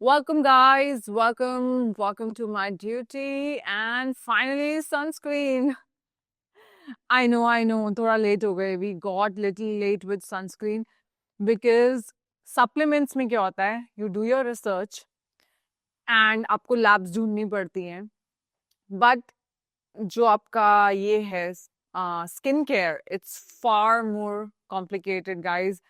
Welcome, guys. Welcome to my duty. And finally, sunscreen. I know. थोड़ा late हो गए. We got little late with sunscreen because supplements में क्या होता है? You do your research and आपको labs ढूंढनी पड़ती हैं. But जो आपका ये है skin care, it's far more complicated, guys.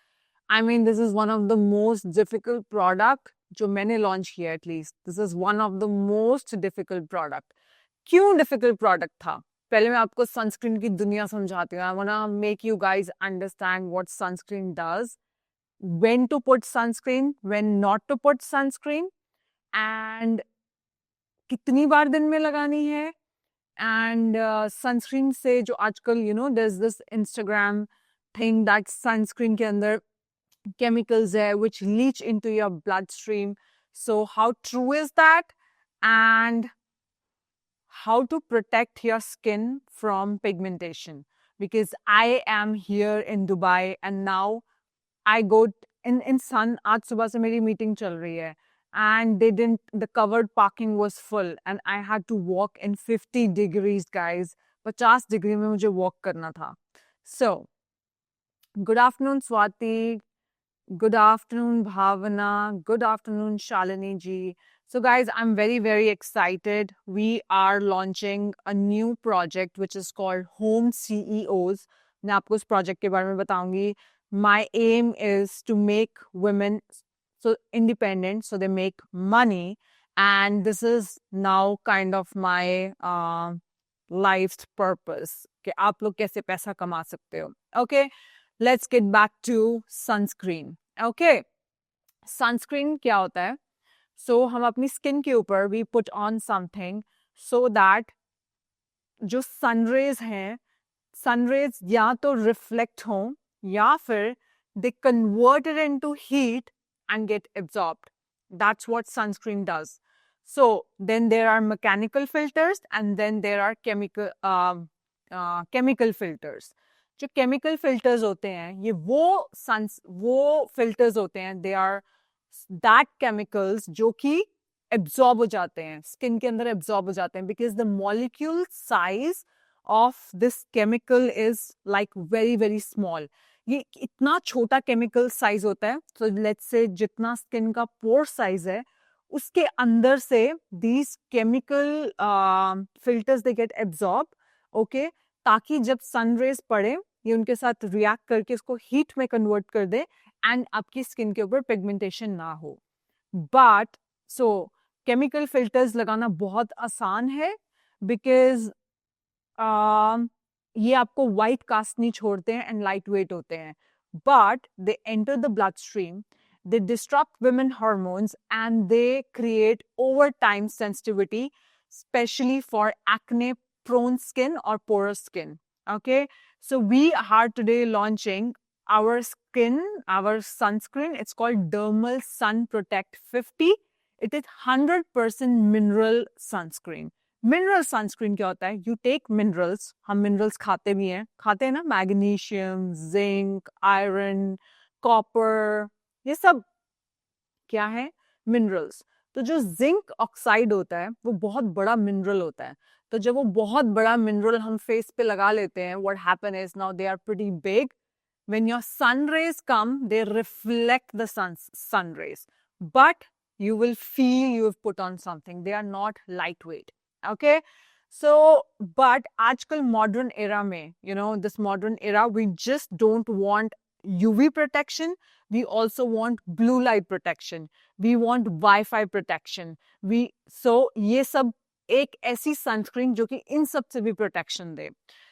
I mean, this is one of the most difficult product जो मैंने launch किया at least. This is one of the most difficult product. क्यों difficult product था? पहले मैं आपको sunscreen की दुनिया समझाती हूँ. I wanna make you guys understand what sunscreen does, when to put sunscreen, when not to put sunscreen, and कितनी बार दिन में लगानी है. And sunscreen से जो आजकल there's this Instagram thing that sunscreen के अंदर chemicals there which leach into your bloodstream. So how true is that? And how to protect your skin from pigmentation? Because I am here in Dubai and now I go in sun. आज सुबह से मेरी meeting चल रही है. And the covered parking was full and I had to walk in 50 degrees, guys. 50 degree में मुझे walk करना था. So, good afternoon, Swati. Good afternoon, Bhavana. Good afternoon, Shalini ji. So guys, I'm very, very excited. We are launching a new project which is called Home CEOs. मैं आपको इस project के बारे में बताऊंगी. My aim is to make women so independent, so they make money. And this is now kind of my life's purpose. कि आप लोग कैसे पैसा कमा सकते हो. Okay. Let's get back to sunscreen. Okay. Sunscreen क्या होता है? So हम अपनी skin के ऊपर we put on something so that जो sun rays हैं, sun rays या तो reflect हों या फिर they convert it into heat and get absorbed. That's what sunscreen does. So then there are mechanical filters and then there are chemical filters. जो chemical filters होते हैं ये वो filters होते हैं. They are that chemicals जो कि absorb हो जाते हैं, skin के अंदर absorb हो जाते हैं, because the molecule size of this chemical is like very very small. ये इतना छोटा chemical size होता है. So let's say जितना skin का pore size है उसके अंदर से these chemical filters they get absorbed. Okay, ताकि जब सन रेज पड़े ये उनके साथ रिएक्ट करके इसको हीट में कन्वर्ट कर दे एंड आपकी स्किन के ऊपर पिगमेंटेशन ना हो. बट सो केमिकल फिल्टर्स लगाना बहुत आसान है बिकॉज ये आपको वाइट कास्ट नहीं छोड़ते हैं एंड लाइट वेट होते हैं. But they enter the blood stream, they disrupt women hormones and they create overtime sensitivity, especially for acne prone skin or porous skin. Okay, so we are today launching our sunscreen. It's called Dermal Sun Protect 50. It is 100% mineral sunscreen. Mineral sunscreen क्या होता है? You take minerals, हम minerals खाते भी हैं, खाते हैं ना, मैग्नीशियम, जिंक, आयरन, कॉपर, ये सब क्या है? मिनरल्स. तो जो जिंक ऑक्साइड होता है वो बहुत बड़ा मिनरल होता है. तो जब वो बहुत बड़ा मिनरल हम फेस पे लगा लेते हैं, what happen is now they are pretty big. When your sun rays come, they reflect the sun rays. But you will feel you have put on something. They are not lightweight. Okay. So, but आजकल modern era में, this modern era, we just don't want UV protection. We also want blue light protection. We want Wi-Fi protection. So ये सब एक ऐसी sunscreen जो कि इन सब से भी protection they.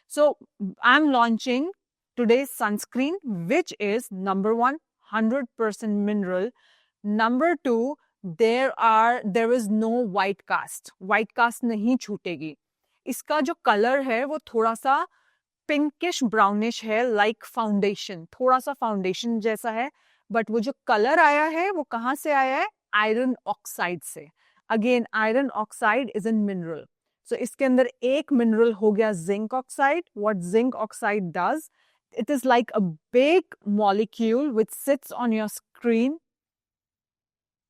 So I'm launching today's sunscreen, which is number 1, 100% mineral. Number 2, there is no white cast. White cast नहीं छूटेगी. इसका जो color है वो थोड़ा सा पिंकिश ब्राउनिश है, लाइक फाउंडेशन, थोड़ा सा फाउंडेशन जैसा है. बट वो जो कलर आया है वो कहाँ से आया है? आयरन ऑक्साइड से. Again iron oxide is an mineral. So इसके अंदर एक मिनरल हो गया zinc oxide. What zinc oxide does, it is like a big molecule which sits on your screen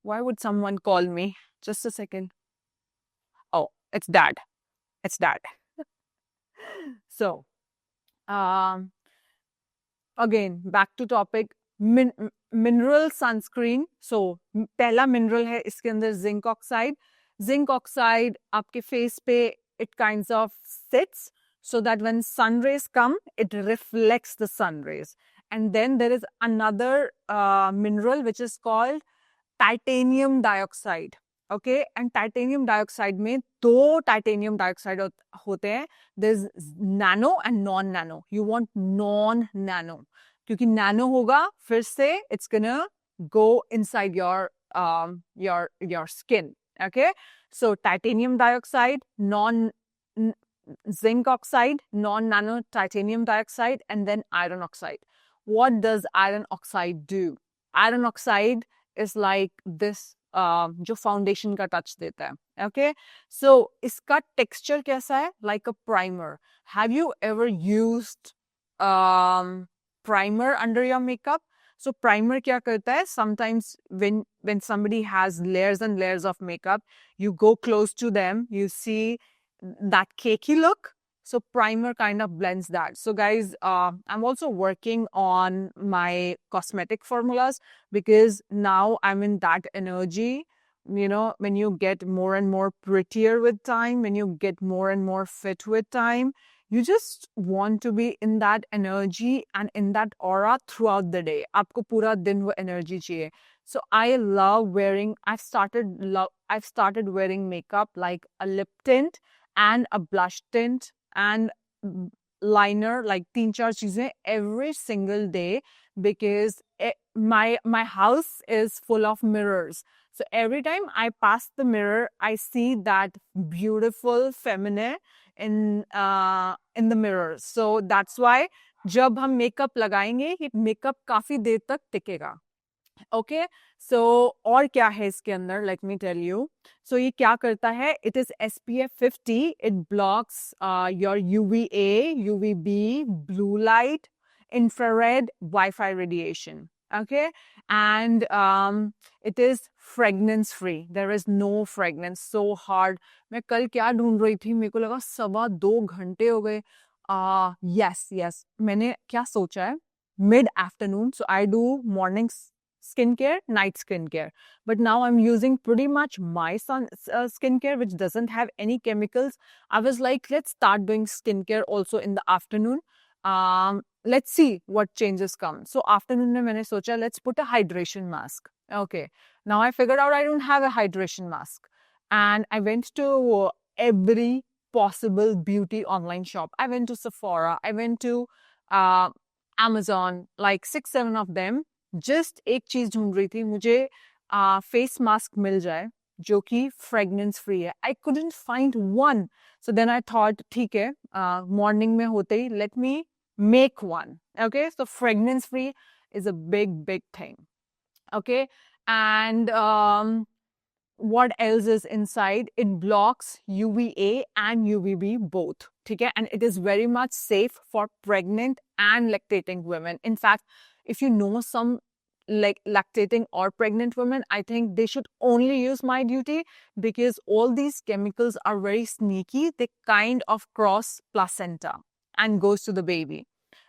Why would someone call me? Just a second. Oh, it's dad. It's dad. So, um, again, back to topic. Mineral sunscreen. So, पहला mineral है इसके अंदर zinc oxide. Zinc oxide आपके face पे it kinds of sits so that when sun rays come, it reflects the sun rays. And then there is another mineral which is called titanium dioxide. Okay, and titanium dioxide में दो titanium dioxide होते हैं. There's nano and non-nano. You want non-nano क्योंकि nano होगा फिर से it's gonna go inside your skin. Okay, so titanium dioxide, zinc oxide, non-nano titanium dioxide, and then iron oxide. What does iron oxide do? Iron oxide is like this जो foundation का touch देता है. Okay, सो इसका texture कैसा है? Like a primer. Have you ever used primer under your makeup? So primer क्या करता है? Sometimes when somebody has layers and layers of makeup, you go close to them, you see that cakey look. So primer kind of blends that. So guys, I'm also working on my cosmetic formulas because now I'm in that energy. You know, when you get more and more prettier with time, when you get more and more fit with time, you just want to be in that energy and in that aura throughout the day. आपको पूरा दिन वो energy चाहिए. So I love wearing. I've started wearing makeup like a lip tint and a blush tint and liner, like 3-4 चीजें every single day because my house is full of mirrors. So every time I pass the mirror, I see that beautiful feminine in the mirror. So that's why जब हम makeup लगाएंगे, ये makeup काफी देर तक टिकेगा. Okay, सो और क्या है इसके अंदर? Let me tell you. So ये क्या करता है? It is SPF 50. It blocks your UVA, UVB, blue light, infrared, Wi-Fi radiation. Okay, and it is fragrance free. There is no fragrance. So hard. मैं कल क्या ढूंढ रही थी, मेरे को लगा 2.25 घंटे हो गए. Yes, मैंने क्या सोचा है? Mid afternoon, so I do mornings skincare, night skincare. But now I'm using pretty much my skincare, which doesn't have any chemicals. I was like, let's start doing skincare also in the afternoon. Let's see what changes come. So afternoon mein maine socha, let's put a hydration mask. Okay. Now I figured out I don't have a hydration mask. And I went to every possible beauty online shop. I went to Sephora. I went to Amazon, like 6-7 of them. Just एक चीज ढूंढ रही थी, मुझे face mask मिल जाए जो कि fragrance free है. I couldn't find one. So then I thought ठीक है, मॉर्निंग में होते ही let me make one. Okay, so fragrance free is a big thing. Okay, and what else is inside? It blocks UVA and UVB both. Okay, and it is very much safe for pregnant and lactating women. In fact, if you know some like lactating or pregnant women, I think they should only use My Duty because all these chemicals are very sneaky. They kind of cross placenta and goes to the baby.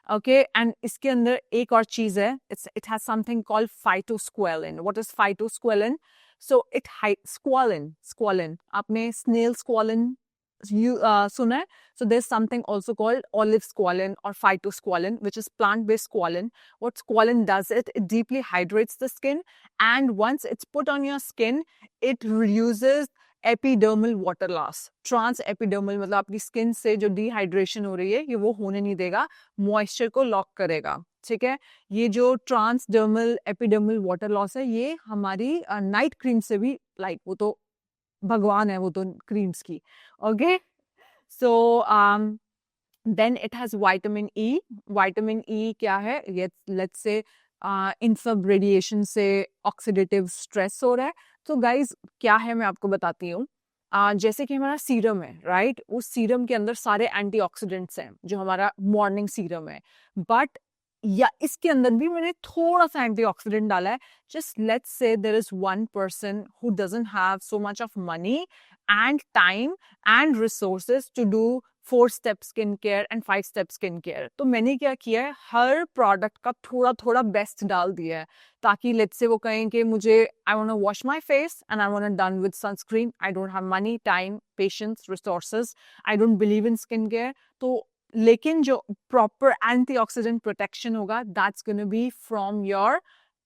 Okay, and iske andar ek aur cheez hai, it has something called phytosqualene. What is phytosqualene? So it squalene. आपने snail squalene सुना है? So there's something also called olive squalene or phytosqualene, which is plant-based squalene. What squalene does, it deeply hydrates the skin, and once it's put on your skin, it reduces epidermal water loss. Trans epidermal मतलब आपकी skin से जो dehydration हो रही है ये वो होने नहीं देगा, मॉइस्चर को लॉक करेगा. ठीक है, ये जो ट्रांसडर्मल एपिडर्मल वाटर लॉस है ये हमारी नाइट क्रीम से भी लाइक वो तो भगवान है वो तो क्रीम्स की. Okay, so then it has vitamin E. Vitamin E क्या है? ये लेट्स से इंफ्रारेड रेडिएशन से ऑक्सीडेटिव स्ट्रेस हो रहा है. तो गाइज क्या है मैं आपको बताती हूँ. जैसे कि हमारा सीरम है, राइट, उस सीरम के अंदर सारे एंटीऑक्सीडेंट्स हैं जो हमारा मॉर्निंग सीरम है. बट या इसके अंदर भी मैंने थोड़ा सा एंटीऑक्सीडेंट डाला है. Just let's say there is one person who doesn't have so much of money and time and resources to do 4 step skin care and 5 step skin care. तो मैंने क्या किया है, हर प्रोडक्ट का थोड़ा थोड़ा बेस्ट डाल दिया है, ताकि लेट्स से वो कहें कि मुझे I want to wash my face and I want to done with sunscreen, I don't have money, time, patience, resources, I don't believe in skin care. तो लेकिन जो प्रॉपर एंटीऑक्सीडेंट प्रोटेक्शन होगा, that's gonna be from your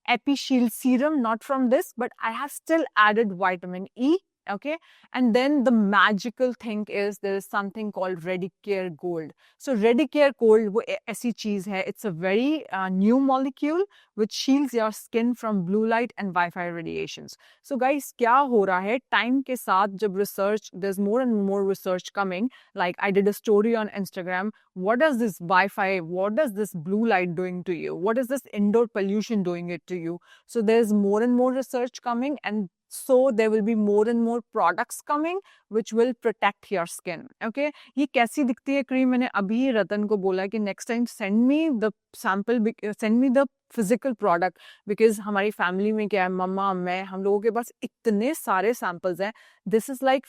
EpiShield serum, not from this, but I have still added vitamin E. Okay, and then the magical thing is there is something called Redicare Gold. So Redicare Gold वो ऐसी चीज है, it's a very new molecule which shields your skin from blue light and Wi-Fi radiations. So guys, क्या हो रहा है time के साथ, जब research, there's more and more research coming. Like I did a story on Instagram. What does this Wi-Fi, what does this blue light doing to you? What is this indoor pollution doing it to you? So there's more and more research coming, and so there will be more and more products coming which will protect your skin. Okay, ये कैसी दिखती है cream, मैंने अभी रतन को बोला कि next time send me the sample, send me the physical product, because हमारी फैमिली में क्या है, मम्मा, मैं, हम लोगों के पास इतने सारे सैम्पल्स हैं. दिस इज लाइक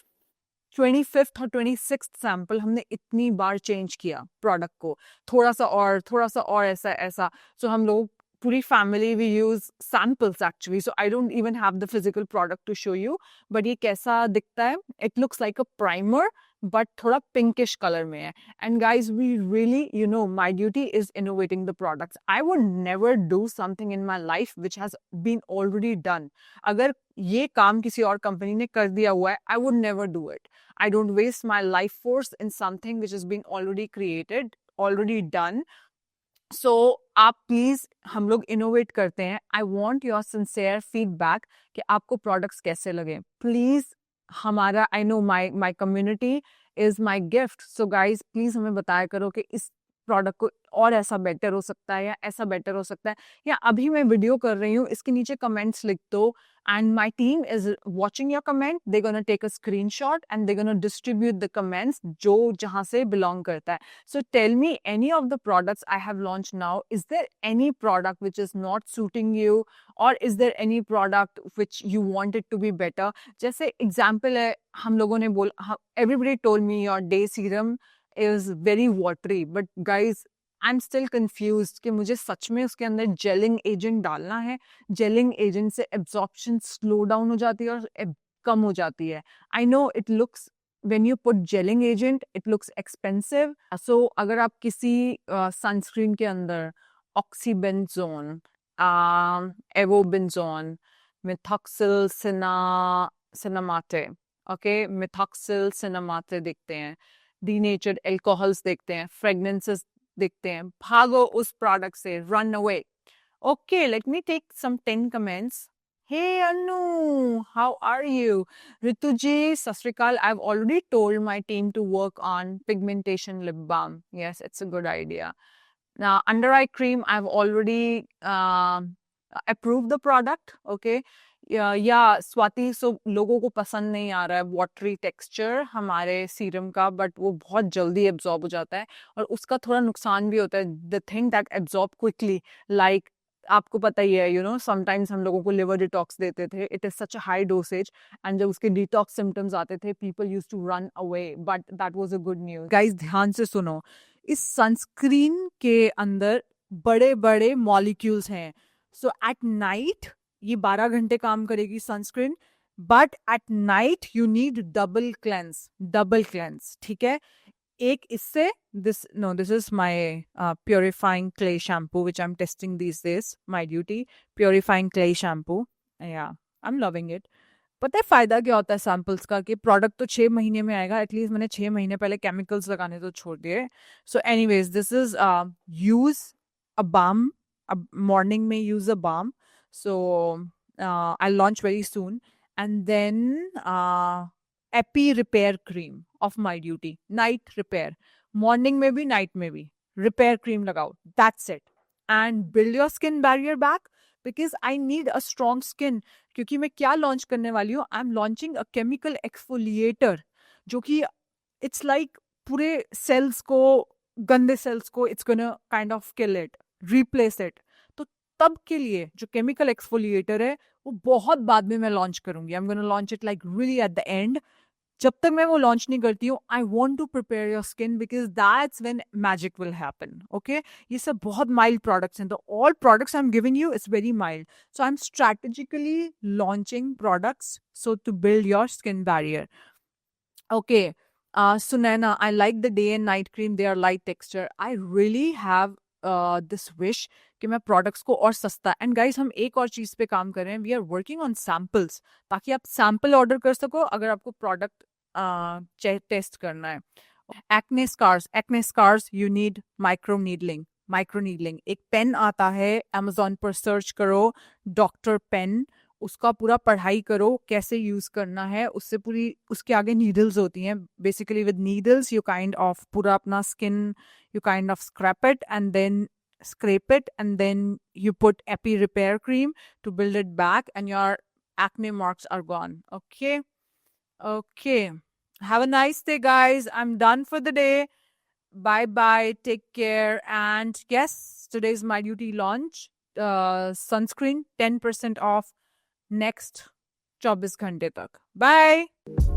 25th और 26th सैम्पल हमने इतनी बार चेंज किया प्रोडक्ट को, थोड़ा सा और ऐसा ऐसा. सो हम लोग पूरी family we use samples actually. So I don't even have the physical product to show you, but ये कैसा दिखता है, it looks like a primer but थोड़ा पिंकिश कलर में है. And guys, we really, you know, my duty is innovating the products. I would never do something in my life which has been already done. अगर ये काम किसी और company ने कर दिया हुआ है, आई would never do it. I don't waste my life force in something which is being already created, already done. So आप प्लीज, हम लोग इनोवेट करते हैं. I want your sincere feedback कि आपको प्रोडक्ट्स कैसे लगे. प्लीज हमारा, I know my community is my gift. So guys, please हमें बताया करो कि इस प्रोडक्ट को और ऐसा बेटर हो सकता है, या ऐसा बेटर हो सकता है, या अभी मैं वीडियो कर रही हूँ इसके नीचे कमेंट्स लिख दो, and my team is watching your comment. They're going to take a screenshot and they're going to distribute the comments जो जहाँ से belong करता है. So tell me, any of the products I have launched now, is there any product which is not suiting you, or is there any product which you want it to be better? जैसे example है, हम लोगों ने everybody told me your day serum is very watery, but guys, I am still confused कि मुझे सच में उसके अंदर जेलिंग एजेंट डालना है. जेलिंग एजेंट से एब्जॉर्प्शन स्लो डाउन हो जाती है और कम हो जाती है. I know it looks, when you put gelling agent it looks expensive. So अगर आप किसी सनस्क्रीन के अंदर ऑक्सीबेंजोन, एवोबेंजोन, मिथॉक्सिल सिनामाटे, ओके, मिथॉक्सिल सिनामाटे देखते हैं, डीनेचर्ड एल्कोहल्स देखते हैं, फ्रेगनेंसेस देखते हैं, भागो उस प्रोडक्ट से, run away. Okay, let me take some 10 comments. Hey Anu, how are you? Rituji, Sasrikal, I've already told my team to work on pigmentation lip balm. Yes, it's a good idea. Now, under eye cream, I've already approved the product. Okay. या स्वाति, सो लोगों को पसंद नहीं आ रहा है watery texture हमारे serum का, but वो बहुत जल्दी एब्जॉर्ब हो जाता है और उसका थोड़ा नुकसान भी होता है. The thing that absorb quickly, like आपको पता ही है, यू नो, समटाइम्स हम लोगों को लिवर डिटॉक्स देते थे, it is such a high dosage, and जब उसके डिटॉक्स सिम्टम्स आते थे, people used to run away, but that was a good news. Guys, ध्यान से सुनो, इस सनस्क्रीन के अंदर बड़े बड़े मॉलिक्यूल्स हैं. सो एट नाइट ये 12 घंटे काम करेगी sunscreen, but at night you need double cleanse. ठीक है, एक इससे, this is my purifying clay shampoo which I'm testing these days, my duty, purifying clay shampoo. Yeah, I'm loving it. पता है फायदा क्या होता है सैम्पल्स का, कि प्रोडक्ट तो 6 महीने में आएगा. एटलीस्ट मैंने 6 महीने पहले केमिकल्स लगाने तो छोड़ दिए. So anyways, this is use a balm, morning में use a balm. So I launch very soon. And then Epi repair cream of my duty, night repair, morning में भी night में भी repair cream लगाओ. That's it, and build your skin barrier back, because I need a strong skin. क्योंकि मैं क्या launch करने वाली हूँ, I'm launching a chemical exfoliator, जो कि it's like पूरे cells को, गंदे cells को it's gonna kind of kill it. Replace it. तो तब के लिए जो केमिकल एक्सफोलिएटर है वो बहुत बाद में मैं लॉन्च करूंगी। I am gonna launch it like really at the end. जब तक मैं वो लॉन्च नहीं करती हूँ, I want to prepare your skin because that's when magic will happen. Okay, ये सब बहुत माइल्ड प्रोडक्ट्स हैं, तो all products I am giving you it's very mild. So I am strategically launching products so to build your skin barrier. Okay. Sunaina, I like the day and night cream. They are light texture. I really have this wish कि मैं products को और सस्ता। And guys, हम एक और चीज पे काम कर रहे हैं। We are working on samples, ताकि आप सैम्पल ऑर्डर कर सको अगर आपको प्रोडक्ट टेस्ट करना है। Acne scars you need micro needling. एक पेन आता है, अमेजोन पर सर्च करो, डॉक्टर पेन। उसका पूरा पढ़ाई करो कैसे यूज करना है, उससे पूरी उसके आगे नीडल्स होती हैं। Basically with needles you kind of पूरा अपना skin you kind of scrap it and then scrape it, and then you put epi repair cream to build it back, and your acne marks are gone. Okay, have a nice day, guys. I'm done for the day. Bye bye, take care. And yes, today's my duty launch, sunscreen 10% off next 24 घंटे तक। Bye.